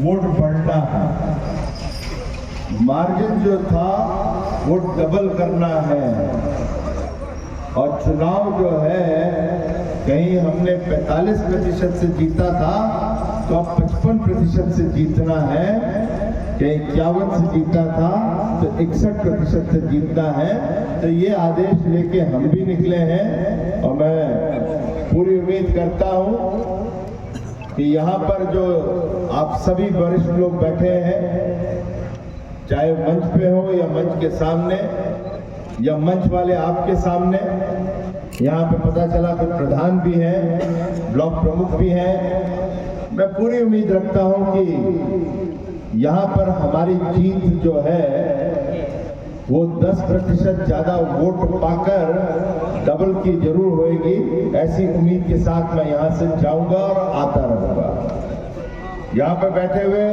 Vote बढ़ना है, margin जो था वो डबल करना है और चुनाव जो है कहीं हमने 45% से जीता था तो अब 55% से जीतना है, कहीं 51 से जीता था तो 61% से जीतना है। तो ये आदेश लेके हम भी निकले हैं और मैं पूरी उम्मीद करता हूँ कि यहाँ पर जो आप सभी वरिष्ठ लोग बैठे हैं, चाहे मंच पे हो या मंच के सामने या मंच वाले आपके सामने, यहाँ पे पता चला कि प्रधान भी हैं, ब्लॉक प्रमुख भी हैं। मैं पूरी उम्मीद रखता हूँ कि यहाँ पर हमारी जीत जो है वो 10% ज्यादा वोट पाकर डबल की जरूर होगी। ऐसी उम्मीद के साथ मैं यहाँ से जाऊंगा और आता रहूंगा। यहाँ पर बैठे हुए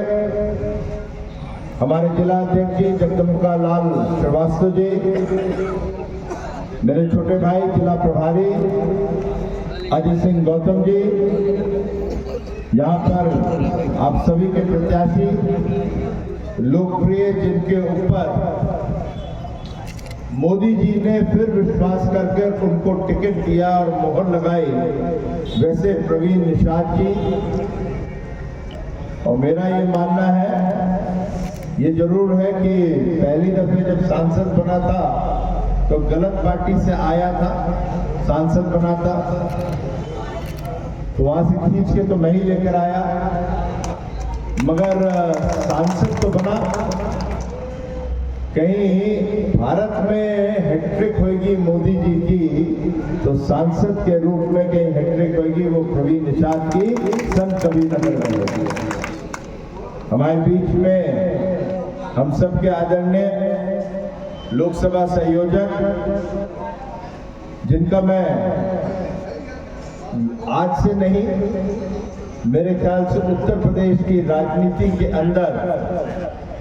हमारे जिला अध्यक्ष जी जगदम्बिका लाल श्रीवास्तव जी, मेरे छोटे भाई जिला प्रभारी अजय सिंह गौतम जी, यहाँ पर आप सभी के प्रत्याशी लोकप्रिय जिनके ऊपर मोदी जी ने फिर विश्वास करके उनको टिकट दिया और मोहर लगाई, वैसे प्रवीण निषाद जी। और मेरा ये मानना है, ये जरूर है कि पहली दफे जब सांसद बना था तो गलत पार्टी से आया था, सांसद बना था तो वहां से खींच के तो मैं ही लेकर आया, मगर सांसद तो बना। कहीं भारत में हैट्रिक होगी मोदी जी की तो सांसद के रूप में कहीं हैट्रिक होगी वो प्रवीण निषाद की संत कबीरनगर में होगी। हमारे बीच में हम सब के आदरणीय लोकसभा संयोजक, जिनका मैं आज से नहीं, मेरे ख्याल से उत्तर प्रदेश की राजनीति के अंदर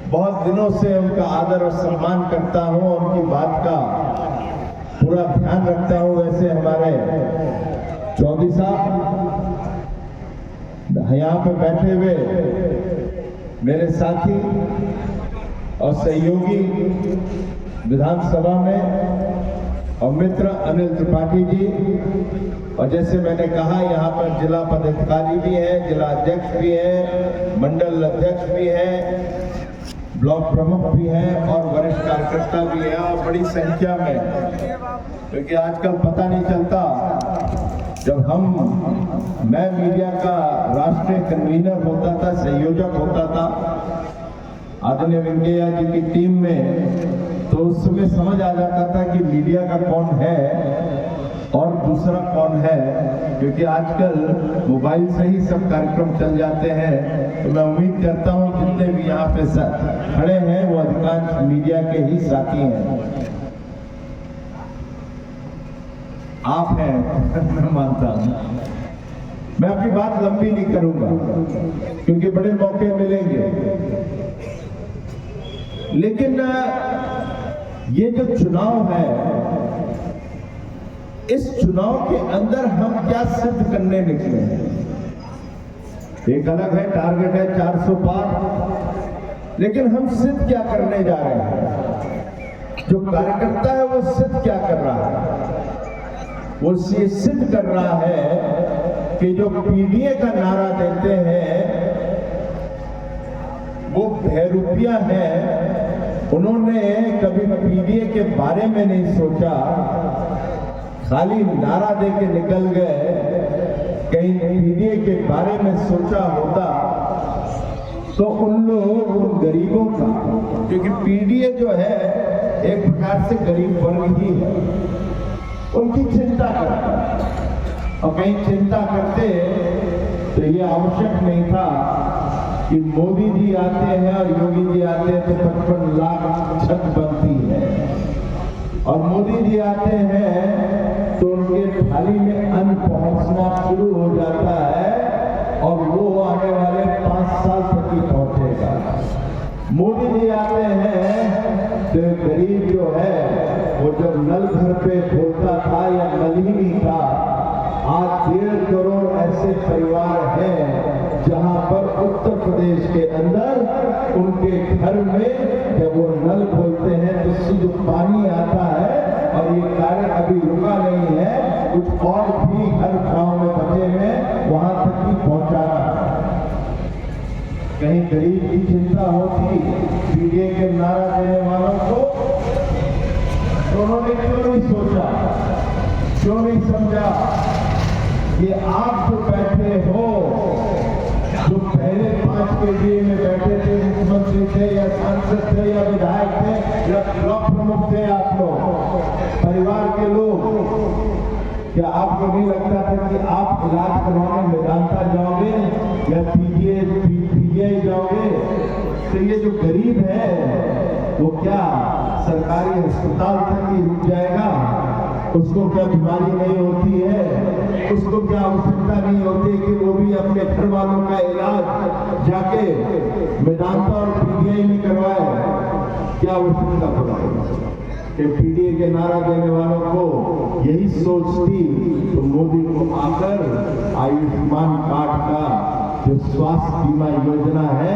बहुत दिनों से उनका आदर और सम्मान करता हूं और उनकी बात का पूरा ध्यान रखता हूं। वैसे हमारे चौधरी साहब यहाँ पे बैठे हुए मेरे साथी और सहयोगी विधानसभा में और मित्र अनिल त्रिपाठी जी, और जैसे मैंने कहा यहाँ पर जिला पदाधिकारी भी है, जिला अध्यक्ष भी है, मंडल अध्यक्ष भी है, ब्लॉक प्रमुख भी हैं और वरिष्ठ कार्यकर्ता भी हैं और बड़ी संख्या में, क्योंकि आजकल पता नहीं चलता। जब मैं मीडिया का राष्ट्रीय कन्वीनर होता था, संयोजक होता था आदरणीय वेंकैया जी की टीम में, तो उस समय समझ आ जाता था कि मीडिया का कौन है और दूसरा कौन है, क्योंकि आजकल मोबाइल से ही सब कार्यक्रम चल जाते हैं। तो मैं उम्मीद करता हूं जितने भी यहाँ पे खड़े हैं वो अधिकांश मीडिया के ही साथी हैं, आप हैं मैं मानता हूं। मैं अपनी बात लंबी नहीं करूंगा क्योंकि बड़े मौके मिलेंगे, लेकिन ये जो चुनाव है, इस चुनाव के अंदर हम क्या सिद्ध करने निकले हैं। एक अलग है, टारगेट है 400 पार, लेकिन हम सिद्ध क्या करने जा रहे हैं। जो कार्यकर्ता है वो सिद्ध क्या कर रहा है, वो ये सिद्ध कर रहा है कि जो पीडीए का नारा देते हैं वो बहरूपिया हैं। उन्होंने कभी पीडीए के बारे में नहीं सोचा, खाली नारा दे के निकल गए। कहीं पीडीए के बारे में सोचा होता तो उन गरीबों का, क्योंकि पीडीए जो है एक प्रकार से गरीब वर्ग ही है, उनकी चिंता करता। और कहीं चिंता करते तो ये आवश्यक नहीं था कि मोदी जी आते हैं और योगी जी आते हैं तो 55 लाख छत बनती है, और मोदी जी आते हैं तो उनके थाली में अन्न पहुंचना शुरू हो जाता है और मोदी जी आते हैं तो गरीब जो है वो जब नल घर पे खोलता था या नल ही नहीं था, आज 1.5 करोड़ ऐसे परिवार हैं जहां पर उत्तर प्रदेश के अंदर उनके घर में जब वो नल खोलते हैं तो शुद्ध पानी आता है। और ये कार्य अभी रुका नहीं है, कुछ और भी हर गांव में बचे हैं, वहां तक ही पहुंचाना है। कहीं गरीब की चिंता होती पीडीए के नारा देने वालों को, तो उन्होंने क्यों नहीं सोचा, क्यों नहीं समझा कि आप जो बैठे हो, जो पहले 5 केडीए में बैठे थे, मुख्यमंत्री थे या सांसद थे या विधायक थे या ब्लॉक प्रमुख थे, आप लोग परिवार के लोग, क्या आपको नहीं लगता था कि आप इलाज करवाने मेदांता जाओगे या पीजीआई जाओगे तो ये जो गरीब है वो क्या सरकारी अस्पताल तक ही रुक जाएगा? उसको क्या बीमारी नहीं होती है? उसको क्या आवश्यकता नहीं होती कि वो भी अपने घर वालों का इलाज जाके मेदांता और पीजीआई में करवाए? क्या आवश्यकता पड़ेगी? कि पीडीए के नारा देने वालों को यही सोच थी तो मोदी को आकर आयुष्मान कार्ड का जो स्वास्थ्य बीमा योजना है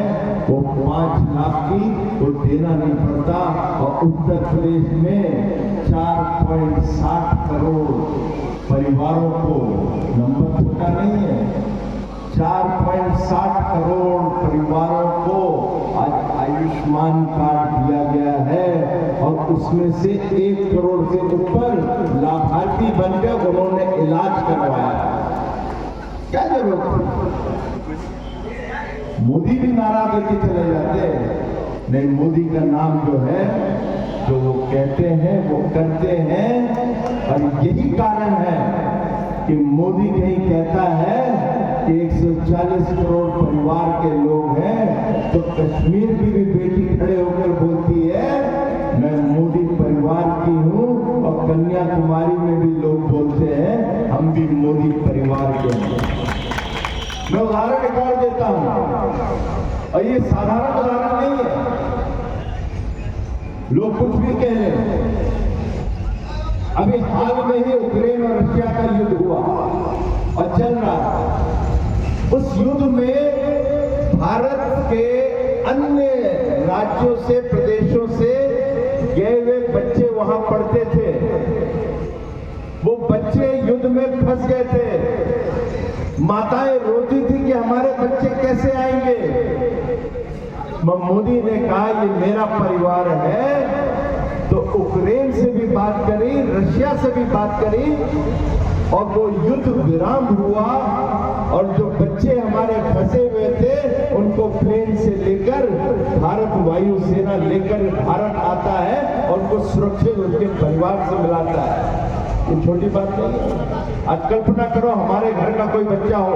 वो 5 लाख की वो देना नहीं पड़ता। और उत्तर प्रदेश में 4.60 करोड़ परिवारों को, नंबर छोटा नहीं है, 4.60 करोड़ परिवारों को आज आयुष्मान कार्ड दिया गया है और उसमें से 1 करोड़ से ऊपर लाभार्थी बनकर उन्होंने इलाज करवाया। क्या जरूरत है? मोदी भी नारा देके चले जाते हैं। नहीं, मोदी का नाम जो है, जो वो कहते हैं वो करते हैं। और यही कारण है कि मोदी कहीं कहता है कि 140 करोड़ परिवार के लोग हैं, तो कश्मीर की भी बेटी खड़े होकर बोलती है मैं मोदी परिवार की हूं, और कन्याकुमारी में भी लोग बोलते हैं हम भी मोदी परिवार के हैं। मैं उदाहरण निकाल देता हूं और ये साधारण उदाहरण नहीं है, लोग कुछ भी कह रहे हैं। अभी हाल में ही यूक्रेन और रशिया का युद्ध हुआ और चल रहा है। उस युद्ध में भारत के अन्य राज्यों से, प्रदेशों से गए हुए बच्चे वहां पढ़ते थे। वो बच्चे युद्ध में फंस गए थे। माताएं रोती थी कि हमारे बच्चे कैसे आएंगे। मोदी ने कहा ये मेरा परिवार है, तो यूक्रेन से भी बात करी, रशिया से भी बात करी और वो युद्ध विराम हुआ। और जो बच्चे हमारे फंसे हुए थे उनको प्लेन से लेकर भारत वायुसेना लेकर भारत आता है और उनको सुरक्षित उनके परिवार से मिलाता है। ये छोटी बात नहीं है। आज कल्पना करो हमारे घर का कोई बच्चा हो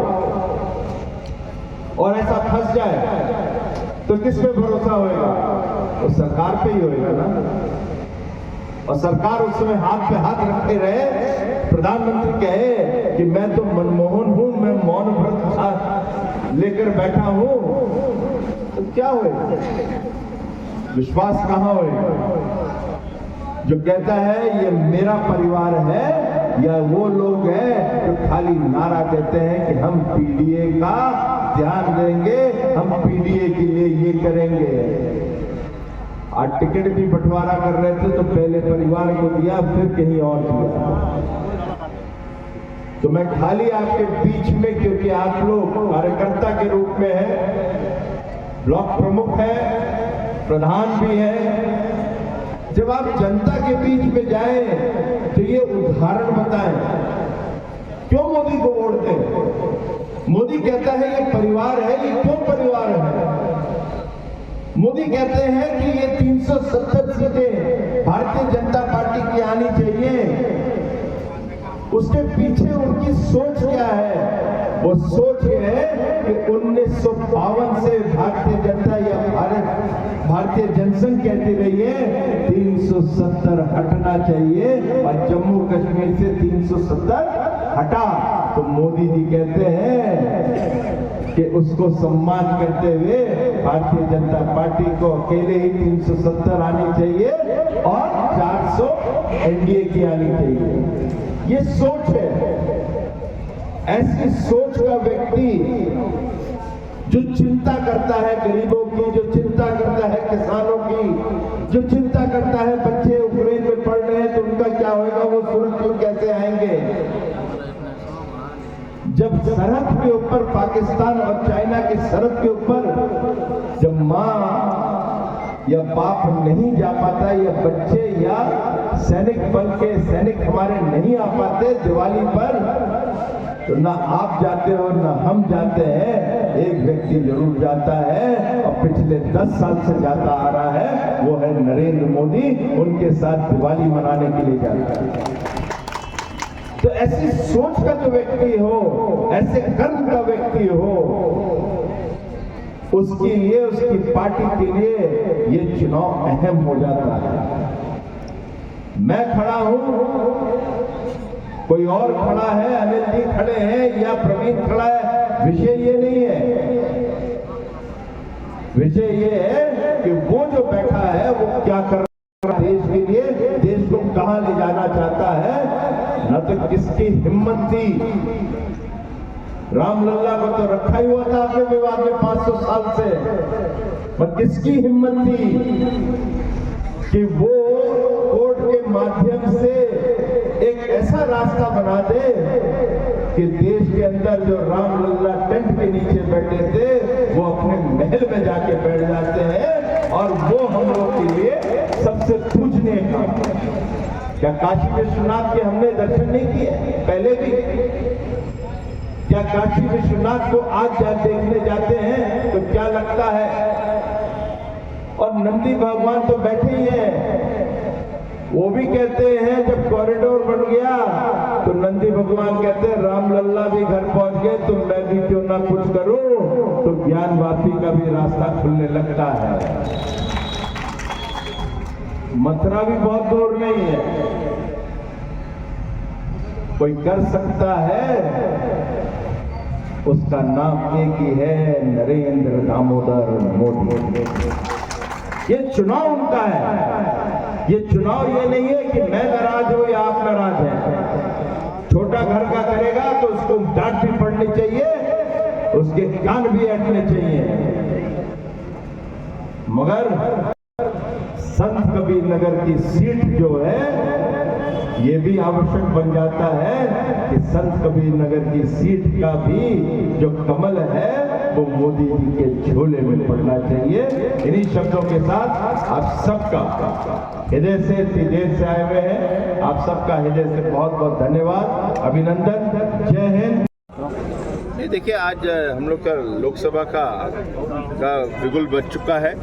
और ऐसा फंस जाए तो किस पे भरोसा होगा? तो सरकार पे ही होगा ना। और सरकार उस समय हाथ पे हाथ रखे रहे, प्रधानमंत्री कहे कि मैं तो मनमोहन हूं, मैं मौन व्रत लेकर बैठा हूं, तो क्या होगा? विश्वास कहां होगा? जो कहता है ये मेरा परिवार है, या वो लोग हैं जो खाली नारा देते हैं कि हम पीडीए का ध्यान देंगे, हम पीडीए के लिए ये करेंगे। आज टिकट भी बंटवारा कर रहे थे तो पहले परिवार को दिया, फिर कहीं और दिया। तो मैं खाली आपके बीच में, क्योंकि आप लोग कार्यकर्ता के रूप में है, ब्लॉक प्रमुख है, प्रधान भी है, जब आप जनता के बीच में जाएं तो ये उदाहरण बताएं क्यों मोदी को वोट दें। मोदी कहता है ये परिवार है, ये क्यों परिवार है? मोदी कहते हैं कि ये 370 सीटें भारतीय जनता पार्टी की आनी चाहिए। उसके पीछे उनकी सोच क्या है? वो सोच ये है कि 1952 से भारतीय जनता या भारतीय जनसंघ कहती रही है 370 हटना चाहिए और जम्मू कश्मीर से 370 हटा तो मोदी जी कहते हैं कि उसको सम्मान करते हुए भारतीय जनता पार्टी को अकेले ही 370 आनी चाहिए और 400 एनडीए की आनी चाहिए। ये सोच है। ऐसी सोच का व्यक्ति जो चिंता करता है गरीबों की, जो चिंता करता है किसानों की, जो चिंता करता है बच्चे यूक्रेन में पढ़ रहे हैं तो उनका क्या होगा, वो सुरक्षित कैसे आएंगे। जब सरहद के ऊपर पाकिस्तान और चाइना की सरहद के ऊपर जब माँ या बाप नहीं जा पाता, या बच्चे या सैनिक बल के सैनिक हमारे नहीं आ पाते दिवाली पर, तो ना आप जाते हो ना हम जाते हैं, एक व्यक्ति जरूर जाता है और पिछले 10 साल से जाता आ रहा है, वो है नरेंद्र मोदी। उनके साथ दिवाली मनाने के लिए जाता है। तो ऐसी सोच का जो व्यक्ति हो, ऐसे कर्म का व्यक्ति हो, उसके लिए, उसकी पार्टी के लिए ये चुनाव अहम हो जाता है। मैं खड़ा हूं, कोई और खड़ा है, अनिल जी खड़े हैं या प्रवीण खड़ा है, विषय ये नहीं है। विषय ये है कि वो जो बैठा है वो क्या कर रहा है देश के लिए, देश को कहां ले जाना चाहता है। न तो किसकी हिम्मत थी, रामलल्ला को तो रखा ही हुआ था आपने विवाद में 500 साल से, पर किसकी हिम्मत थी कि वो कोर्ट के माध्यम से एक ऐसा रास्ता बना दे कि देश के अंदर जो रामलल्ला टेंट के नीचे बैठे थे वो अपने महल में जाके बैठ जाते हैं, और वो हम लोग के लिए सबसे पूजनीय काम है। क्या काशी विश्वनाथ के हमने दर्शन नहीं किए पहले भी? क्या काशी विश्वनाथ को आज देखने जाते हैं तो क्या लगता है? और नंदी भगवान तो बैठे ही हैं, वो भी कहते हैं जब कॉरिडोर बन गया तो नंदी भगवान कहते हैं रामलल्ला भी घर पहुंच गए तो मैं भी क्यों ना कुछ करूं, तो ज्ञान वापी का भी रास्ता खुलने लगता है। मथुरा भी बहुत दूर नहीं है, कोई कर सकता है, उसका नाम एक ही है, नरेंद्र दामोदर मोदी। ये चुनाव उनका है। ये चुनाव ये नहीं है कि मैं नाराज हूं या आप नाराज हैं। छोटा घर का करेगा तो उसको डांट भी पड़नी चाहिए, उसके कान भी अटने चाहिए, मगर संत कबीर नगर की सीट जो है ये भी आवश्यक बन जाता है कि संत कबीर नगर की सीट का भी जो कमल है वो मोदी जी के झोले में पड़ना चाहिए। इन्हीं शब्दों के साथ आप सबका हृदय से देर से आए हुए हैं, आप सबका हृदय से बहुत बहुत धन्यवाद, अभिनंदन, जय हिंद। नहीं, देखिए आज हम लोग का लोकसभा का बिगुल बज चुका है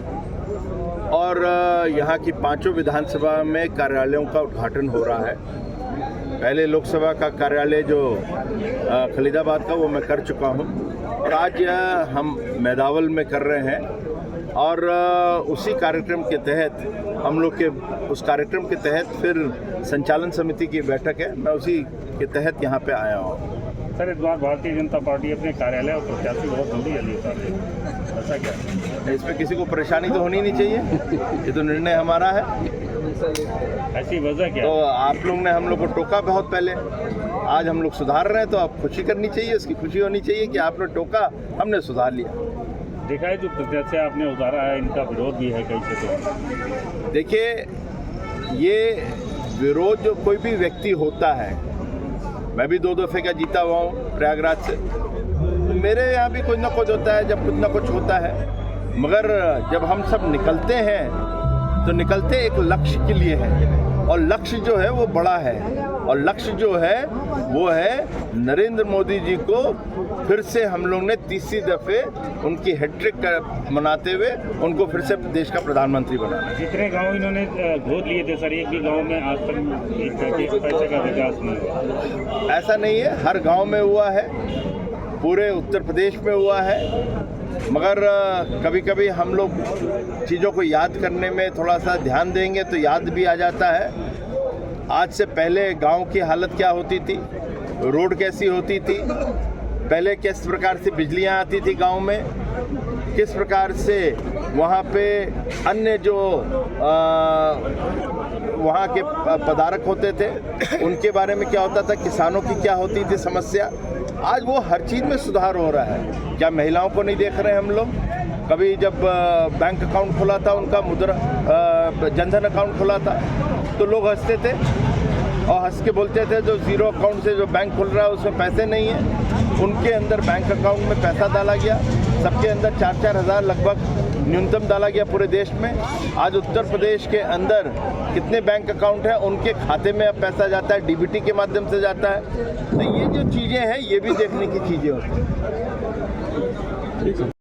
और यहाँ की 5 विधानसभा में कार्यालयों का उद्घाटन हो रहा है। पहले लोकसभा का कार्यालय जो खलीदाबाद का वो मैं कर चुका हूँ, और आज हम मैदावल में कर रहे हैं, और उसी कार्यक्रम के तहत हम लोग के उस कार्यक्रम के तहत फिर संचालन समिति की बैठक है, मैं उसी के तहत यहाँ पे आया हूँ। सर, इस बार भारतीय जनता पार्टी अपने कार्यालय और प्रत्याशी बहुत जल्दी उतार रही है, ऐसा क्या? इसमें किसी को परेशानी तो होनी नहीं चाहिए, ये तो निर्णय हमारा है। ऐसी वजह क्या? तो आप लोग ने हम लोग को टोका बहुत पहले, आज हम लोग सुधार रहे हैं तो आप खुशी करनी चाहिए, इसकी खुशी होनी चाहिए कि आपने टोका, हमने सुधार लिया। देखा है जो प्रत्याशी आपने उतारा है, इनका विरोध भी है कैसे? तो देखिए, ये विरोध जो कोई भी व्यक्ति होता है, मैं भी 2 दफे का जीता हुआ हूँ प्रयागराज से, तो मेरे यहाँ भी कुछ ना कुछ होता है, जब कुछ ना कुछ होता है, मगर जब हम सब निकलते हैं तो निकलते एक लक्ष्य के लिए है, और लक्ष्य जो है वो बड़ा है, और लक्ष्य जो है वो है नरेंद्र मोदी जी को फिर से हम लोग ने 3री दफे उनकी हैट्रिक मनाते हुए उनको फिर से देश का प्रधानमंत्री बनाना। जितने गांव इन्होंने गोद लिए थे सर, एक भी गांव में आज तक एक पैसे का विकास नहीं हुआ। ऐसा नहीं है, हर गांव में हुआ है, पूरे उत्तर प्रदेश में हुआ है, मगर कभी कभी हम लोग चीज़ों को याद करने में थोड़ा सा ध्यान देंगे तो याद भी आ जाता है। आज से पहले गांव की हालत क्या होती थी, रोड कैसी होती थी, पहले किस प्रकार से बिजलियां आती थी गांव में, किस प्रकार से वहाँ पे अन्य जो वहाँ के पदार्थ होते थे उनके बारे में क्या होता था, किसानों की क्या होती थी समस्या। आज वो हर चीज़ में सुधार हो रहा है। क्या महिलाओं को नहीं देख रहे हैं हम लोग? कभी जब बैंक अकाउंट खुला था उनका, जनधन अकाउंट खुला था, तो लोग हंसते थे और हंस के बोलते थे जो जीरो अकाउंट से जो बैंक खुल रहा है उसमें पैसे नहीं है। उनके अंदर बैंक अकाउंट में पैसा डाला गया, सबके अंदर 4-4 हज़ार लगभग न्यूनतम डाला गया पूरे देश में। आज उत्तर प्रदेश के अंदर कितने बैंक अकाउंट हैं, उनके खाते में अब पैसा जाता है, डीबीटी के माध्यम से जाता है। तो ये जो चीज़ें हैं ये भी देखने की चीज़ें होती हैं।